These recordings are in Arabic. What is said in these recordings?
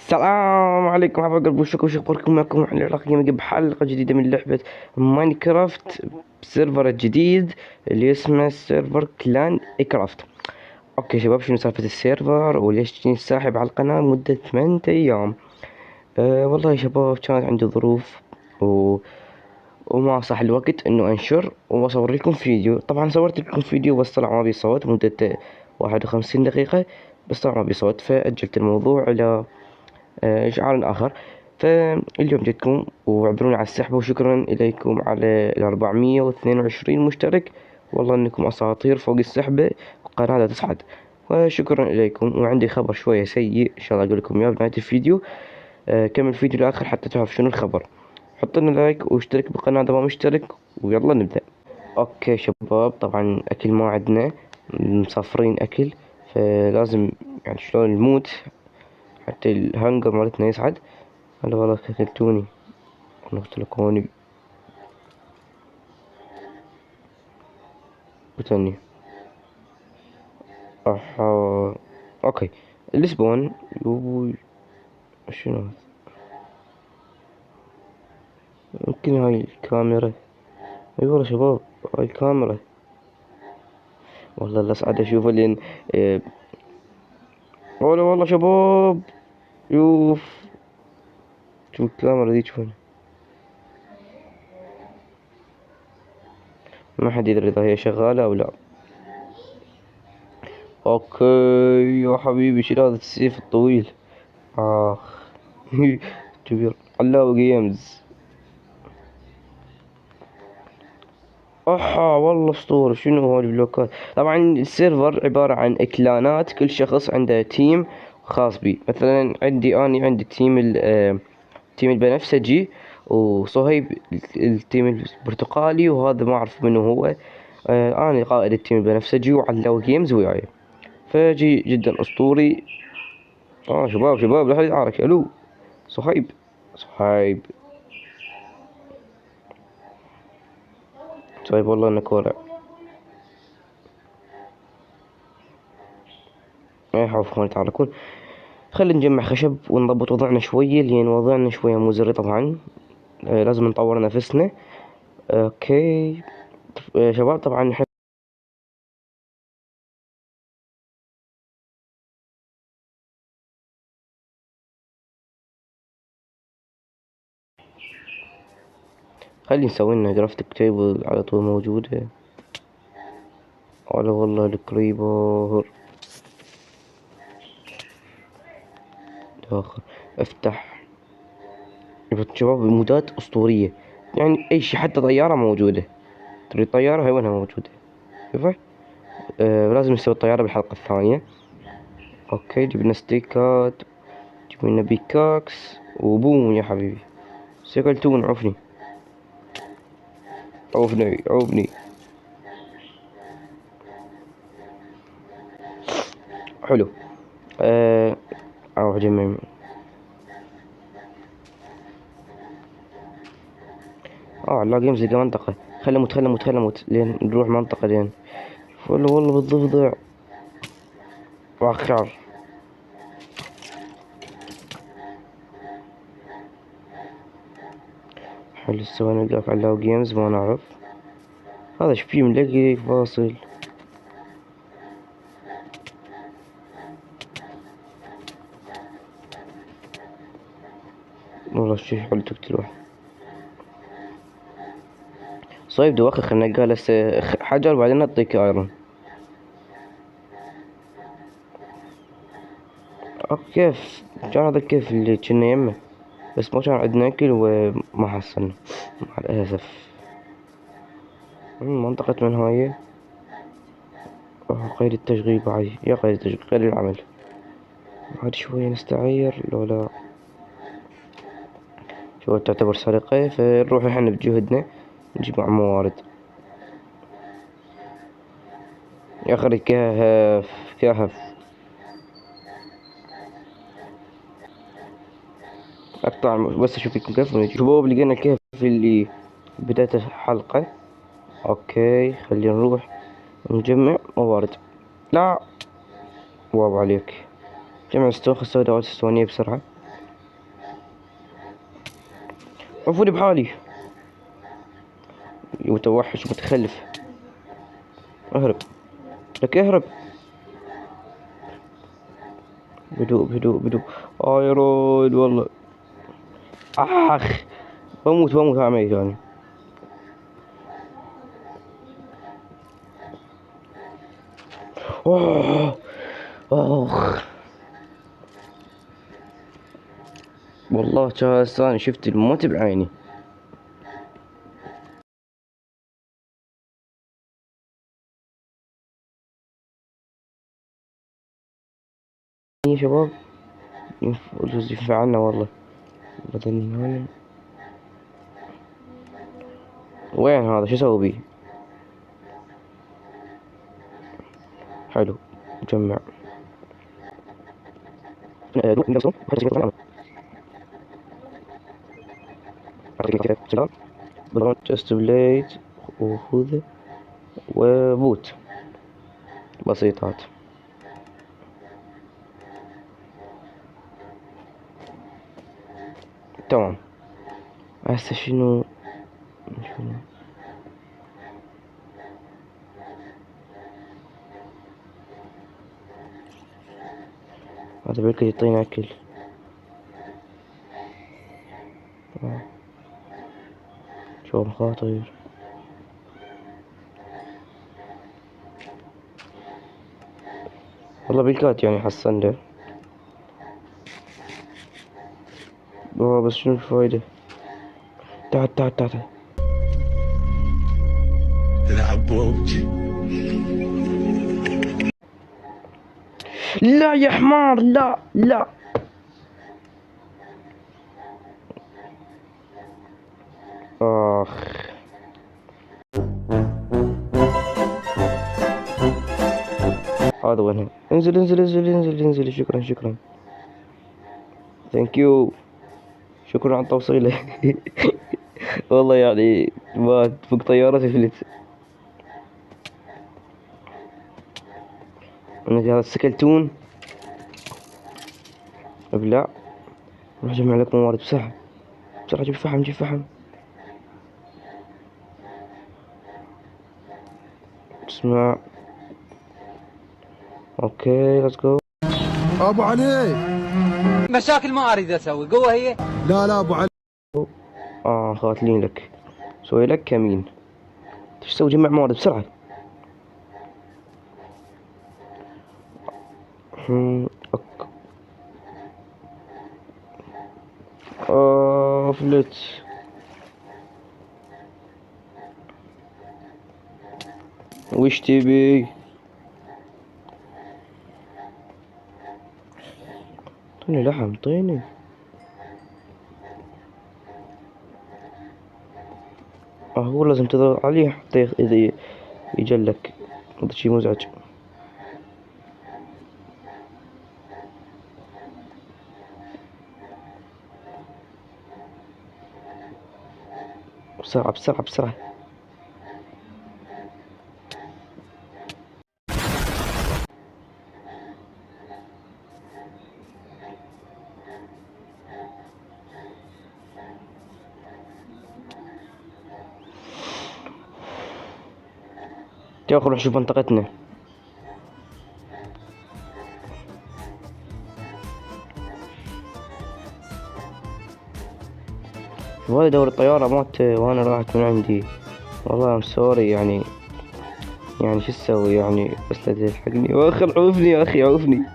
السلام عليكم حبايب قلب وشكم وش اخباركم؟ معكم محمد العراقي بحلقة جديدة من لعبة ماينكرافت بسيرفر الجديد اللي اسمه سيرفر كلان ايكرافت. اوكي شباب، شنو سالفة السيرفر وليش جيني ساحب على القناة مدة 8 ايام؟ والله يا شباب كانت عندي ظروف وما صح الوقت انه انشر واصور لكم فيديو. طبعا صورت لكم فيديو بس طلع ما بي صوت مدة 51 دقيقة، بس طلع ما بي صوت فأجلت الموضوع إلى إشعار آخر. فاليوم جيتكم وعبروني على السحبة، وشكرا إليكم على 422 مشترك. والله إنكم أساطير فوق السحبة، القناة تصعد وشكرا إليكم. وعندي خبر شوية سيء إن شاء الله أقول لكم إياه بنهاية الفيديو. كمل الفيديو للآخر حتى تعرف شنو الخبر. حط لنا لايك واشترك بالقناة إذا ما مشترك، ويلا نبدأ. أوكي شباب، طبعا أكل ما عندنا، مسافرين أكل، فلازم يعني شلون نموت حتى الهنجر مالتنا يصعد. هلا والله قتلتوني ونقتلكوني قتلني. اوكي السبون شنو هذا؟ يمكن هاي الكاميرا. اي والله شباب هاي الكاميرا، والله لا اسعد اشوفها لين والله شباب شوف شوف الكاميرا ذي، شوفها ما حد يدري اذا هي شغالة او لا. اوكي يا حبيبي شيل هذا السيف الطويل. اخ كبير علاوي جيمز. والله اسطورة. شنو هاي البلوكات؟ طبعا السيرفر عبارة عن كلانات، كل شخص عنده تيم خاص بي. مثلا عندي تيم التيم البنفسجي، وصهيب التيم البرتقالي، وهذا ما اعرف منو هو. انا قائد التيم البنفسجي وعلاوي جيمز وياي، فجي جدا اسطوري. شباب لا حد يعارك. الو صهيب طيب والله انك ورع. ما يخافون يتعاركون. خلينا نجمع خشب ونضبط وضعنا شوية، لأن وضعنا شوية مزري طبعا. لازم نطور نفسنا. اوكي شباب، طبعا نحب خلي نسوي لنا جرافتيك تيبل على طول موجودة. ولا والله الكريبر داخل. افتح. شباب مودات اسطورية، يعني اي شي حتى طيارة موجودة. تريد طيارة؟ هاي وينها موجودة. شوفها. لازم نسوي الطيارة بالحلقة الثانية. اوكي جبنا ستيكات، جبنا بيكاكس وبوم يا حبيبي. سيكلتون عوفني. حلو. اروح اجمع. لا جيمز لقى منطقة. خل اموت لين نروح منطقة لين. والله بالضفدع واخر. حلو سوينا نلقاك على جيمز ما نعرف. هذا ايش فيه ملقي فاصل. والله شي حلو تقتل واحد. صيب دوخ خلنا نلقى حجر بعدين نعطيك ايرون. كيف كان هذا الكيف اللي كنا يمه، بس ما كان عندنا اكل وما حصلنا مع الاسف. منطقة من هاي. قيد التشغيل بعد يا قيد التشغيل قيد العمل. بعد شوية نستعير لو لا شو تعتبر سرقة، فنروح احنا بجهدنا نجمع موارد. يا اخي كهف اقطع بس اشوف لكم كيف ونجي. شباب لقينا الكهف اللي بداية الحلقة. اوكي خلينا نروح نجمع موارد. لا واو عليك. جمع ستون، خذ سوي دورات اسطوانية بسرعة. عفوني بحالي يا متوحش متخلف. اهرب لك اهرب. بهدوء بهدوء بهدوء. يا رود والله. اخ بموت بموت عميت يعني. اوه اخ والله ثاني شفت الموت بعيني. يا شباب ينفعنا والله. بدل هون. وين هذا شو اسوي بيه؟ حلو جمع. جست بليد وخذ وبوت بسيطات. تمام. هسه شنو هذا بيركز يعطينا اكل. شو مخاطر. والله بالكات يعني حسن له. بس شنو الفايدة. تعال تعال تعال تعال. تلعب بوجي. لا يا حمار لا لا. اخ هذا وين. انزل انزل انزل انزل انزل. شكرا شكرا. ثانك يو. شكرا على التوصيلة. والله يعني ما فوق طيارة تفلت. هذا السكلتون. ابلع. روح جمع لك موارد بسرعة بسرعة. جيب فحم جيب فحم. اسمع. اوكي ليتس جو. ابو علي مشاكل ما اريد اسوي قوه هي. لا ابو علي. خاتلين لك. سوي لك كمين. ايش تسوي. جمع موارد بسرعة. فلت. وش تبي. اعطيني لحم اعطيني. هو لازم تضغط عليه حتى اذا يجلك. هذا شي مزعج. بسرعة بسرعة بسرعة. يا اخي روح شوف منطقتنا. والله دور الطيارة مات وانا راحت من عندي. والله ام سوري يعني. يعني شو اسوي يعني. بس لا تلحقني يا اخي. عوفني يا اخي عوفني.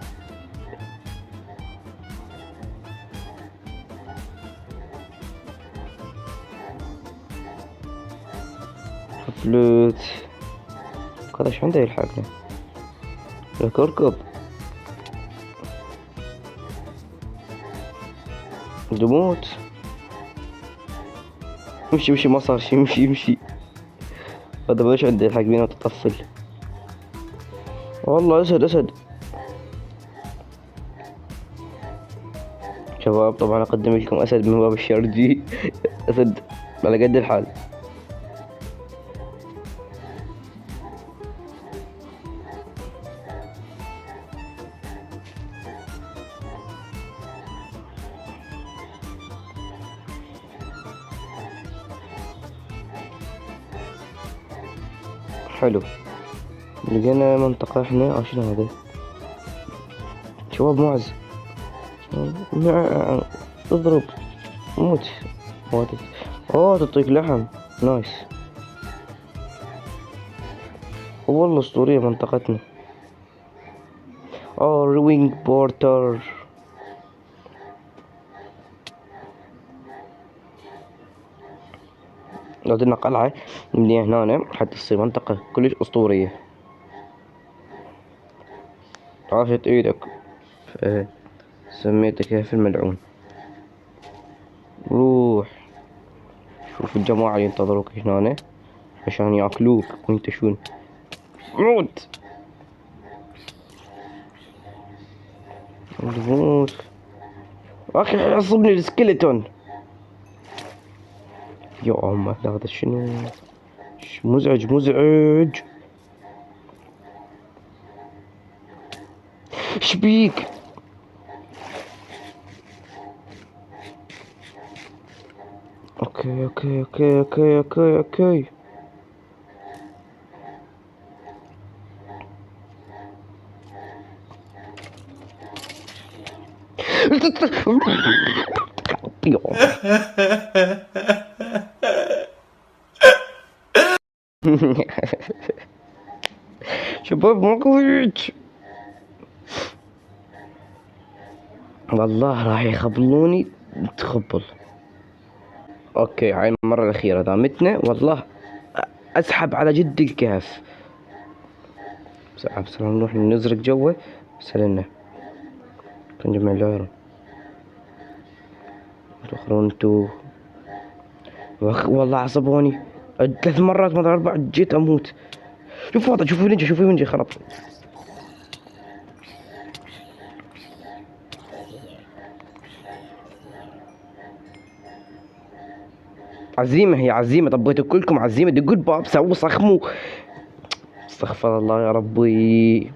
فلوت. هذا ايش عنده يلحقنا. لك اركب. دموت. امشي امشي ما صار شي. امشي امشي. هذا باش عنده يلحق بينا وتطفل. والله اسد اسد. شباب طبعا اقدم لكم اسد من باب الشرجي. اسد على قد الحال. حلو. لقينا منطقة احنا. شنو هذا؟ شباب معز. اضرب موت. تعطيك لحم. نايس والله اسطورية منطقتنا. روينج بورتر. عندنا قلعة نبنيها هنا حتى تصير منطقة كلش اسطورية. عاشت ايدك. سميتك يا في الملعون. روح شوف الجماعة ينتظروك هنا عشان ياكلوك وانت شون. موت. اخي عصبني السكيلتون. يا عمه هذا شنو؟ مزعج. شبيك؟ اوكي. شباب ماكو هيج. والله راح يخبلوني تخبل. اوكي هاي المرة الأخيرة إذا متنا والله أسحب على جد الكهف. بس نروح نزرق جوه. سلنا نجمع العيرة. تأخرون انتو. والله عصبوني 3 مرات مرة 4 جيت أموت. شوفوا وينجي خرب. هي عزيمة طبيتوا كلكم عزيمة. دقوا الباب سووا صخموا. استغفر الله يا ربي.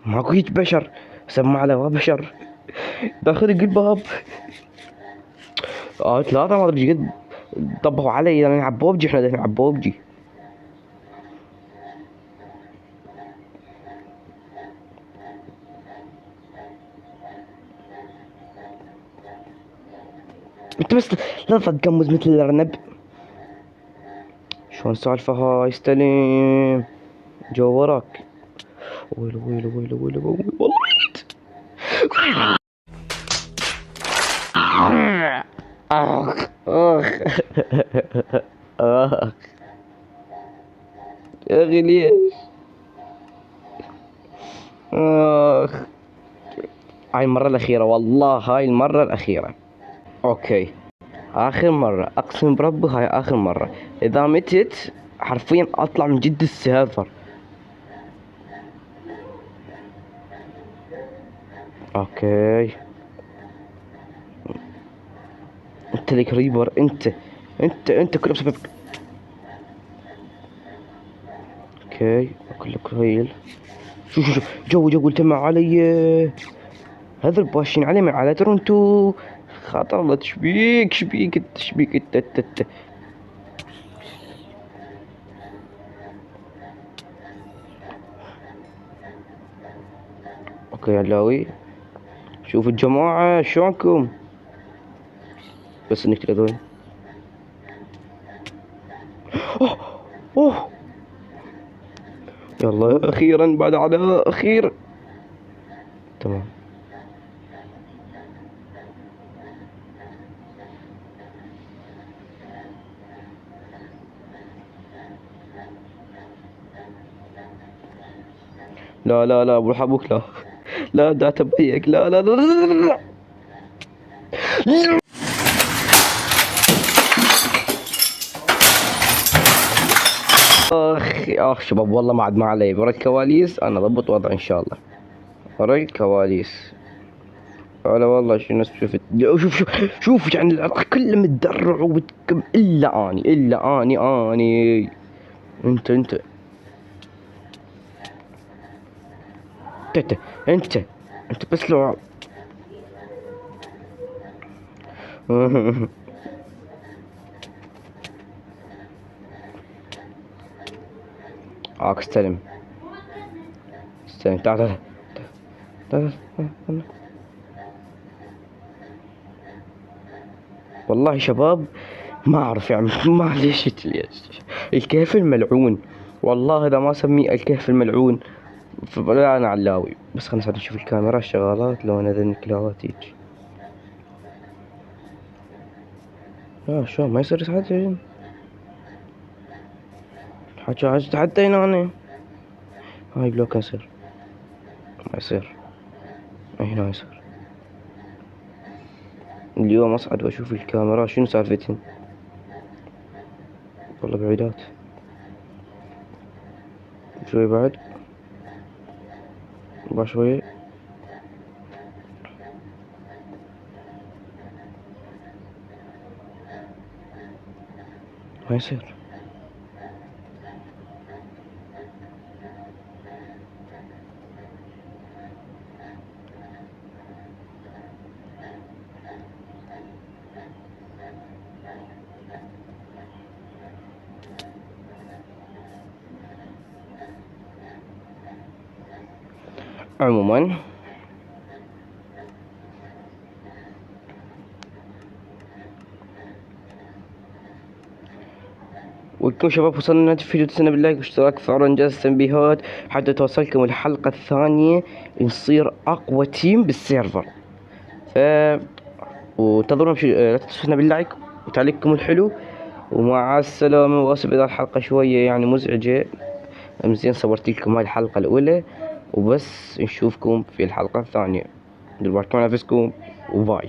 ماكو هيج بشر. سمع على بشر. داخل الباب. 3 ما ادري قد طبقوا علي. انا نلعب بوبجي. احنا نلعب بوبجي. انت بس لا تتقمز مثل الارنب. شلون السالفة هاي؟ استلم جو وراك. ويلو والله ميت. يا اخي ليش؟ هاي المرة الأخيرة والله. هاي المرة الأخيرة. اوكي آخر مرة أقسم بربي. هاي آخر مرة. إذا متت حرفيا أطلع من جد السيرفر. اوكي انت لك ريبر. انت كله بسببك. اوكي كلك هيل. شوف جو التمع علي. هذا باشين علي من على ترنتو. خاطر الله. شبيك انت. اوكي علاوي. شوف الجماعة شلونكم. بس نقتل هذول. اوه يلا اخيرا بعد عداء اخير. تمام. لا ابو الحبوك لا. لا دا تبيك. لا. اخ شباب والله ما عاد ما علي. ورا الكواليس انا ضبط وضع ان شاء الله. ورا الكواليس. لا والله شو الناس شفت. شوف يعني العراق كله متدرع وبتكم الا اني. انت بس لو استلم. تعال تعال تعال. والله شباب ما اعرف يعني معليش الكهف الملعون، والله اذا ما سميه الكهف الملعون فلا انا علاوي. بس خلنا نشوف الكاميرا شغالات لو انا ذن كلاوات هيك. شو ما يصير يتحدى حتى هنا انا هاي بلوك يصير ما يصير هنا يصير. اليوم اصعد واشوف الكاميرا شنو سالفتهن. والله بعيدات شوي بعد شوية ما يصير. عموما وكم شباب وصلنا الفيديو، تسنى باللايك واشتراك فعلا انجاز التنبيهات حتى توصلكم الحلقة الثانية نصير اقوى تيم بالسيرفر. وانتظرونا لا تنسونا باللايك وتعليقكم الحلو، ومع السلامة. واسف اذا الحلقة شوية يعني مزعجة، زين صورت لكم هاي الحلقة الاولى وبس. نشوفكم في الحلقة الثانية. ديروا بالكم على نفسكم وباي.